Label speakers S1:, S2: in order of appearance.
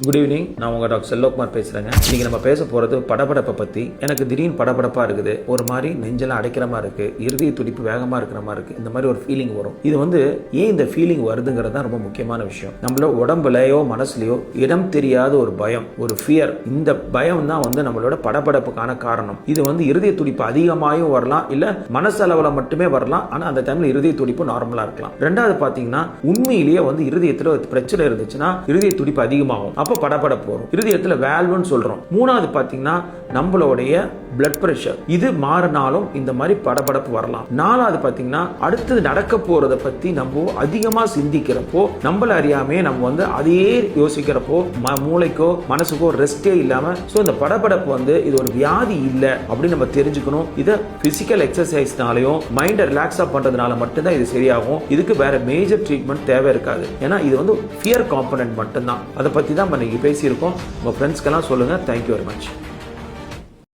S1: Good evening. நான் உங்கள் doctor Selvakumar பேசுகிறேங்க. இன்றைக்கி நம்ம பேச போகிறது படபடப்பை பற்றி. எனக்கு திடீர்னு படபடப்பாக இருக்குது, ஒரு மாதிரி நெஞ்செல்லாம் அடைக்கிற மாதிரி இருக்குது, இருதய துடிப்பு வேகமாக இருக்கிற மாதிரி இருக்குது, இந்த மாதிரி ஒரு ஃபீலிங் வரும். இது ஏன் இந்த ஃபீலிங் வருதுங்கிறது தான் ரொம்ப முக்கியமான விஷயம். நம்மளோட உடம்புலையோ மனசுலையோ இடம் தெரியாத ஒரு பயம், ஒரு ஃபியர். இந்த பயம் தான் நம்மளோட படபடப்புக்கான காரணம். இது இருதய துடிப்பு அதிகமாகவும் வரலாம், இல்லை மனசளவில் மட்டுமே வரலாம். ஆனால் அந்த டைமில் இருதய துடிப்பு நார்மலாக இருக்கலாம். ரெண்டாவது பார்த்தீங்கன்னா, உண்மையிலேயே இருதயத்தில் பிரச்சனை இருந்துச்சுன்னா இருதய துடிப்பு அதிகமாகும், அப்ப படபடப்பு வரும். இருதயத்துல வேல்வ்னு சொல்றோம். மூணாவது பாத்தீங்கன்னா, நம்மளுடைய பிளட் பிரஷர் இது மாறினாலும் இந்த மாதிரி படபடப்பு வரலாம். நாலாவது பாத்தீங்கன்னா, அடுத்தது நடக்க போறதை பத்தி நம்ம அதிகமா சிந்திக்கிறப்போ, நம்மள அறியாமே நம்ம அதையே யோசிக்கிறப்போ, மூளைக்கோ மனசுக்கோ ரெஸ்டே இல்லாம இந்த படபடப்பு இது ஒரு வியாதி இல்லை அப்படின்னு நம்ம தெரிஞ்சுக்கணும். இதை பிசிக்கல் எக்ஸசைஸ்னாலையும் மைண்டை ரிலாக்ஸா பண்றதுனால மட்டும்தான் இது சரியாகும். இதுக்கு வேற மேஜர் ட்ரீட்மெண்ட் தேவை இருக்காது. ஏன்னா இது ஃபியர் காம்பனன்ட் மட்டும்தான். அதை பத்தி தான் இன்னைக்கு பேசியிருக்கோம். உங்க ஃப்ரெண்ட்ஸ்க்கெல்லாம் சொல்லுங்க. Thank you very much.